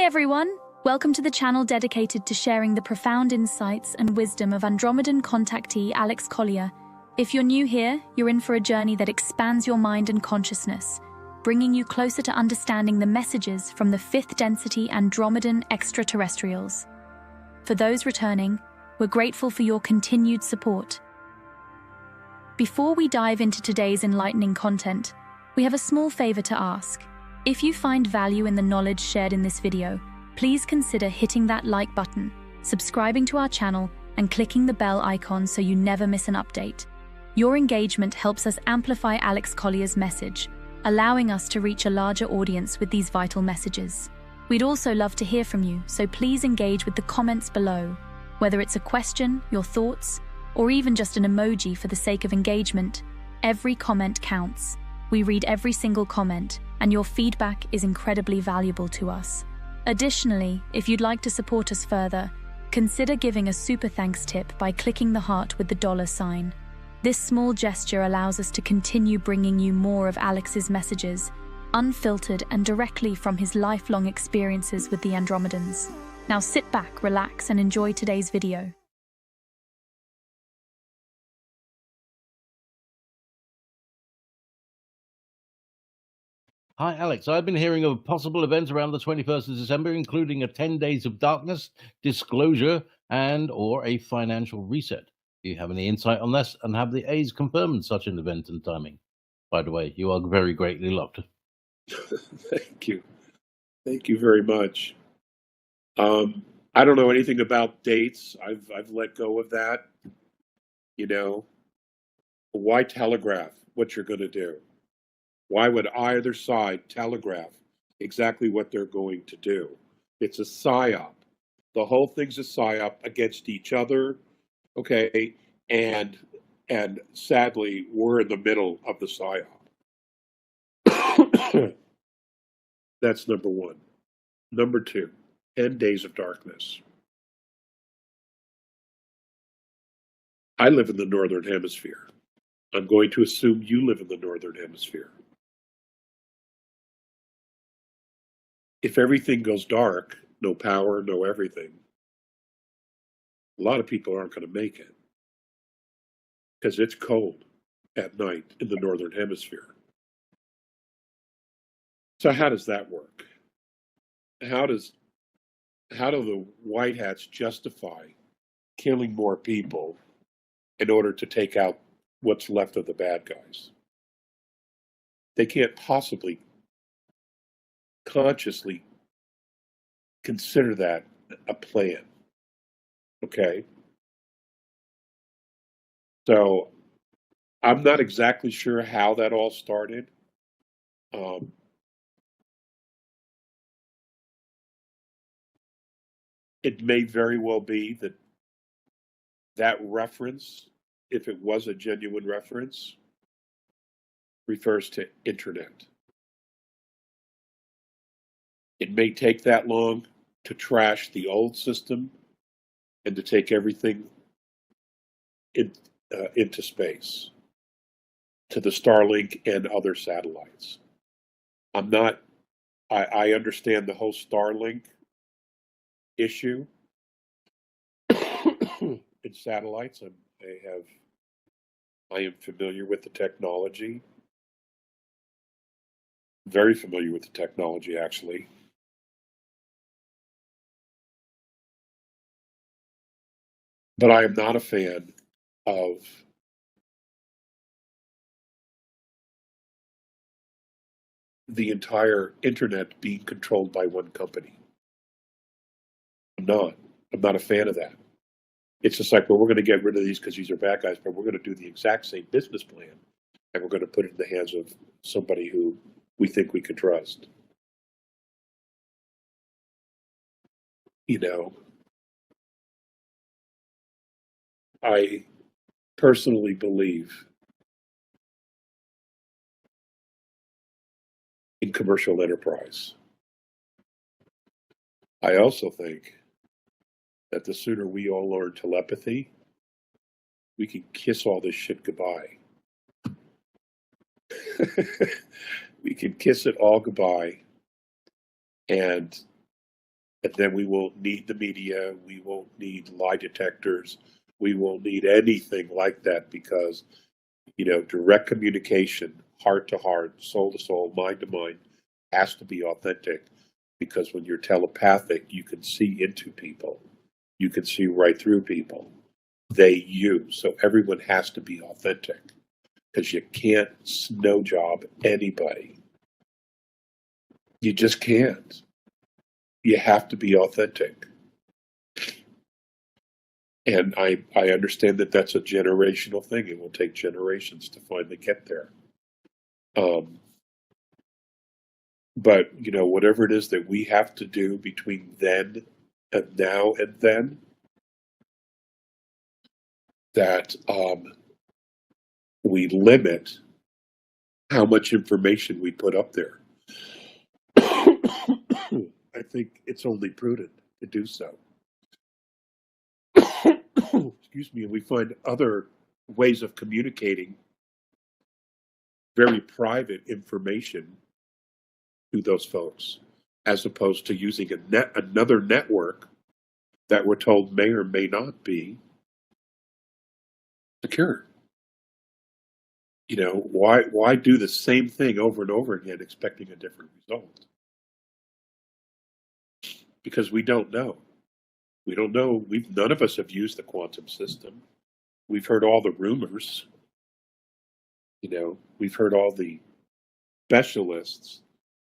everyone! Welcome to the channel dedicated to sharing the profound insights and wisdom of Andromedan contactee Alex Collier. If you're new here, you're in for a journey that expands your mind and consciousness, bringing you closer to understanding the messages from the fifth density Andromedan extraterrestrials. For those returning, we're grateful for your continued support. Before we dive into today's enlightening content, we have a small favor to ask. If you find value in the knowledge shared in this video, please consider hitting that like button, subscribing to our channel, and clicking the bell icon so you never miss an update. Your engagement helps us amplify Alex Collier's message, allowing us to reach a larger audience with these vital messages. We'd also love to hear from you, so please engage with the comments below. Whether it's a question, your thoughts, or even just an emoji for the sake of engagement, every comment counts. We read every single comment, and your feedback is incredibly valuable to us. Additionally, if you'd like to support us further, consider giving a super thanks tip by clicking the heart with the $sign. This small gesture allows us to continue bringing you more of Alex's messages, unfiltered and directly from his lifelong experiences with the Andromedans. Now sit back, relax, and enjoy today's video. Hi, Alex. I've been hearing of possible events around the 21st of December, including a 10 days of darkness, disclosure, and/or a financial reset. Do you have any insight on this, and have the A's confirmed such an event and timing? By the way, you are very greatly loved. Thank you. Thank you very much. I don't know anything about dates. I've let go of that. You know, why telegraph what you're going to do? Why would either side telegraph exactly what they're going to do? It's a psyop. The whole thing's a psyop against each other, okay? And sadly, we're in the middle of the psyop. That's number one. Number two, 10 days of darkness. I live in the Northern Hemisphere. I'm going to assume you live in the Northern Hemisphere. If everything goes dark, no power, no everything, a lot of people aren't going to make it because it's cold at night in the Northern Hemisphere. So how does that work? How do the White Hats justify killing more people in order to take out what's left of the bad guys? They can't possibly consciously consider that a plan. Okay? So I'm not exactly sure how that all started. It may very well be that reference, if it was a genuine reference, refers to internet. It may take that long to trash the old system and to take everything into space, to the Starlink and other satellites. I understand the whole Starlink issue in satellites. I am familiar with the technology. Very familiar with the technology, actually. But I am not a fan of the entire internet being controlled by one company. I'm not a fan of that. It's just like, well, we're going to get rid of these because these are bad guys, but we're going to do the exact same business plan, and we're going to put it in the hands of somebody who we think we can trust. You know, I personally believe in commercial enterprise. I also think that the sooner we all learn telepathy, we can kiss all this shit goodbye. We can kiss it all goodbye and And then we won't need the media. We won't need lie detectors. We won't need anything like that because, direct communication, heart to heart, soul to soul, mind to mind, has to be authentic. Because when you're telepathic, you can see into people. You can see right through people. They, you. So everyone has to be authentic because you can't snow job anybody. You just can't. You have to be authentic. And I understand that that's a generational thing. It will take generations to finally get there. But, whatever it is that we have to do between then and now and then, that we limit how much information we put up there. I think it's only prudent to do so. Excuse me, and we find other ways of communicating very private information to those folks, as opposed to using another network that we're told may or may not be secure. Why do the same thing over and over again expecting a different result? Because we don't know. We don't know. None of us have used the quantum system. We've heard all the rumors. We've heard all the specialists,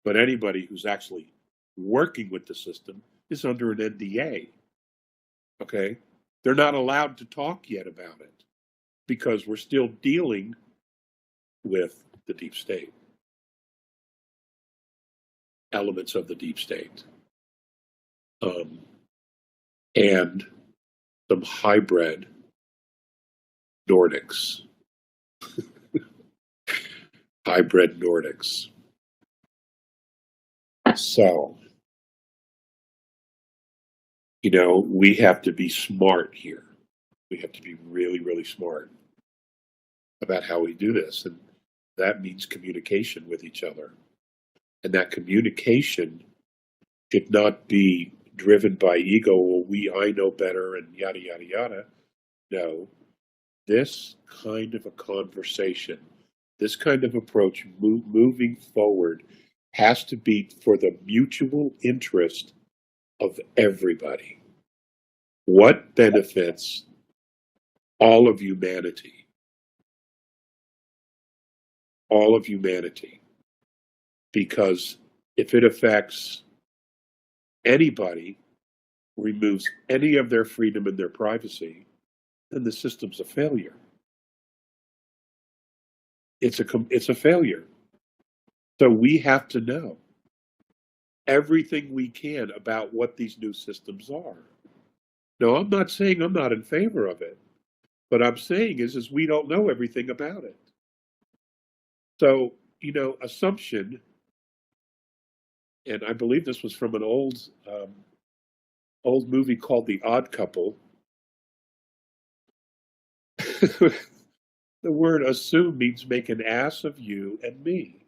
but anybody who's actually working with the system is under an NDA. Okay? They're not allowed to talk yet about it because we're still dealing with the deep state, elements of the deep state, and some hybrid Nordics. Hybrid Nordics. So, we have to be smart here. We have to be really, really smart about how we do this. And that means communication with each other. And that communication should not be driven by ego, I know better, and yada, yada, yada. No. This kind of a conversation, this kind of approach, moving forward, has to be for the mutual interest of everybody. What benefits all of humanity? All of humanity. Because if it affects anybody, removes any of their freedom and their privacy, then the system's a failure. It's a failure. So we have to know everything we can about what these new systems are. No, I'm not saying I'm not in favor of it. What I'm saying is we don't know everything about it. So, assumption, and I believe this was from an old movie called The Odd Couple. The word assume means make an ass of you and me.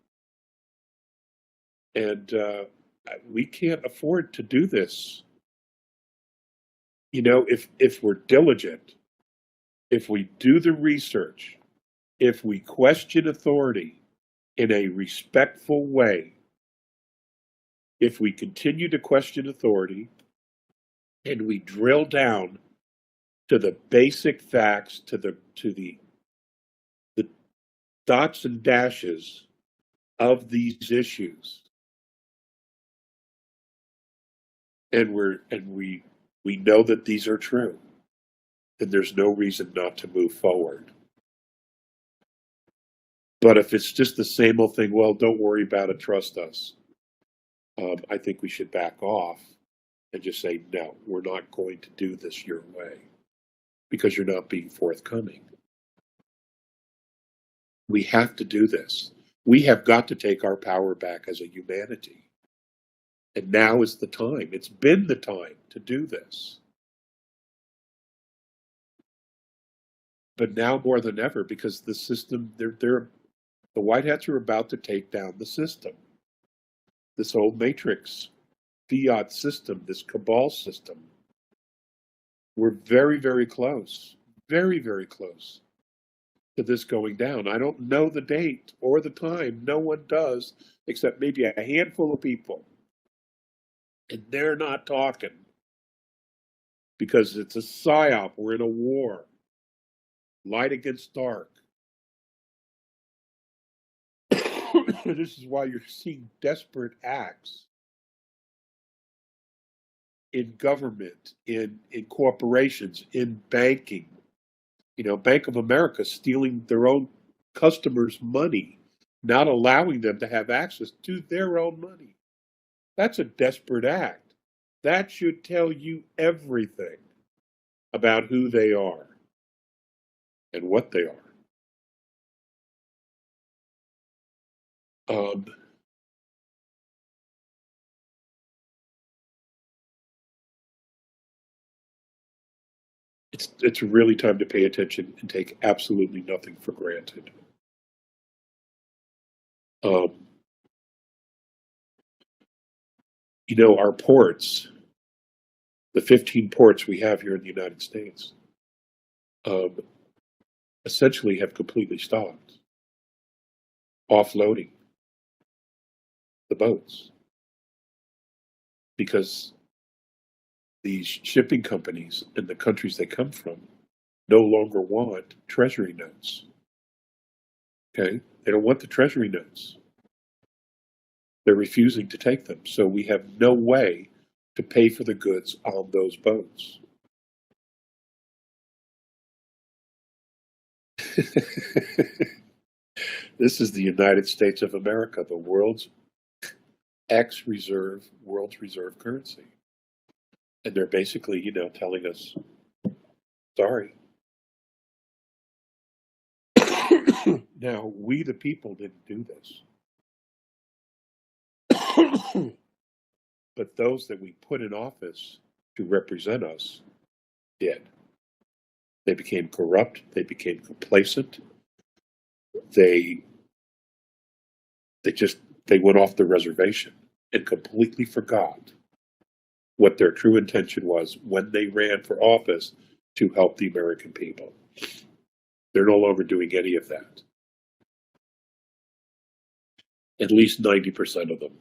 And we can't afford to do this. If we're diligent, if we do the research, if we question authority in a respectful way, if we continue to question authority and we drill down to the basic facts, to the dots and dashes of these issues, and we know that these are true, then there's no reason not to move forward. But if it's just the same old thing, well, don't worry about it, trust us, I think we should back off and just say, no, we're not going to do this your way because you're not being forthcoming. We have to do this. We have got to take our power back as a humanity. And now is the time. It's been the time to do this. But now more than ever, because the system, the White Hats are about to take down the system. This old matrix fiat system, this cabal system, we're very, very close, very, very close to this going down. I don't know the date or the time. No one does, except maybe a handful of people. And they're not talking because it's a psyop. We're in a war. Light against dark. This is why you're seeing desperate acts in government, in corporations, in banking. You know, Bank of America stealing their own customers' money, not allowing them to have access to their own money. That's a desperate act. That should tell you everything about who they are and what they are. It's really time to pay attention and take absolutely nothing for granted. You know, our ports, the 15 ports we have here in the United States, essentially have completely stopped offloading the boats because these shipping companies and the countries they come from no longer want treasury notes. Okay? They don't want the treasury notes. They're refusing to take them. So we have no way to pay for the goods on those boats. This is the United States of America, the world's world's reserve currency. And they're basically, you know, telling us, sorry. Now, we the people didn't do this. But those that we put in office to represent us did. They became corrupt. They became complacent. They went off the reservation and completely forgot what their true intention was when they ran for office to help the American people. They're no longer doing any of that. At least 90% of them.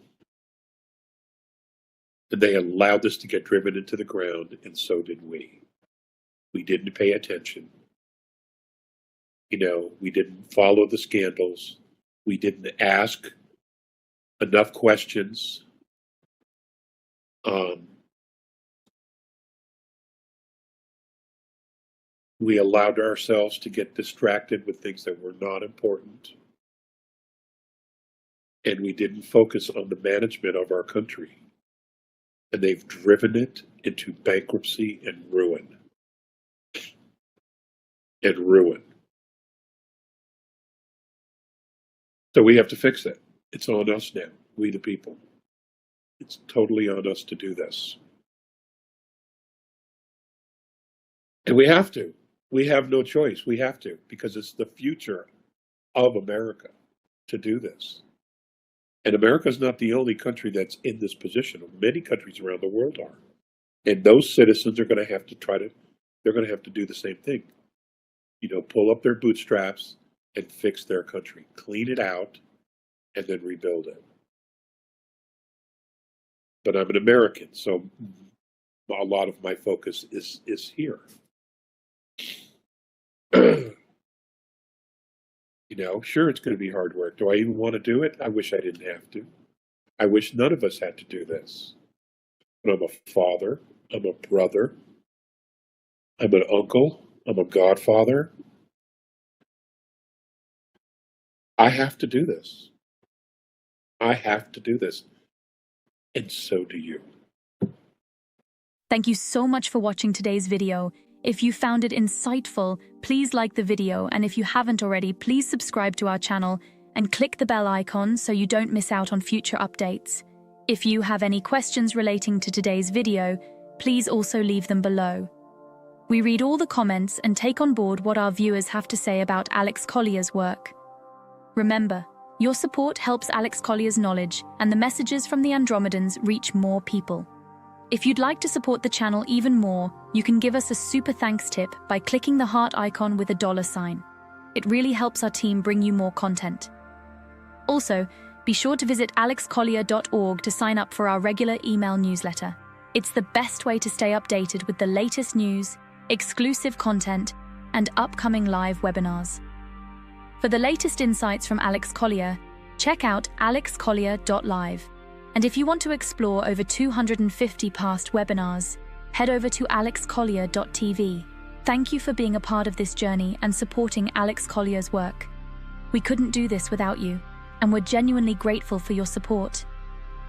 And they allowed this to get driven into the ground, and so did we. We didn't pay attention. You know, we didn't follow the scandals. We didn't ask enough questions. We allowed ourselves to get distracted with things that were not important. And we didn't focus on the management of our country. And they've driven it into bankruptcy and ruin. And ruin. So we have to fix it. It's on us now, we the people. It's totally on us to do this. And we have to. We have no choice. We have to, because it's the future of America to do this. And America is not the only country that's in this position. Many countries around the world are. And those citizens are going to have to they're going to have to do the same thing. You know, pull up their bootstraps and fix their country. Clean it out and then rebuild it. But I'm an American, so a lot of my focus is here. You know, sure, it's going to be hard work. Do I even want to do it? I wish I didn't have to. I wish none of us had to do this. But I'm a father. I'm a brother. I'm an uncle. I'm a godfather. I have to do this. I have to do this. And so do you. Thank you so much for watching today's video. If you found it insightful, please like the video, and if you haven't already, please subscribe to our channel and click the bell icon so you don't miss out on future updates. If you have any questions relating to today's video, please also leave them below. We read all the comments and take on board what our viewers have to say about Alex Collier's work. Remember, Your support helps Alex Collier's knowledge and the messages from the Andromedans reach more people. If you'd like to support the channel even more, you can give us a super thanks tip by clicking the heart icon with a $sign. It really helps our team bring you more content. Also, be sure to visit alexcollier.org to sign up for our regular email newsletter. It's the best way to stay updated with the latest news, exclusive content, and upcoming live webinars. For the latest insights from Alex Collier, check out alexcollier.live. And if you want to explore over 250 past webinars, head over to alexcollier.tv. Thank you for being a part of this journey and supporting Alex Collier's work. We couldn't do this without you, and we're genuinely grateful for your support.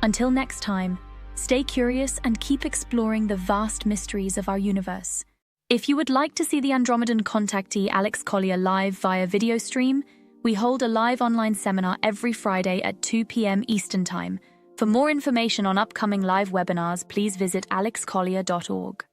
Until next time, stay curious and keep exploring the vast mysteries of our universe. If you would like to see the Andromedan contactee Alex Collier live via video stream, we hold a live online seminar every Friday at 2 p.m. Eastern Time. For more information on upcoming live webinars, please visit alexcollier.org.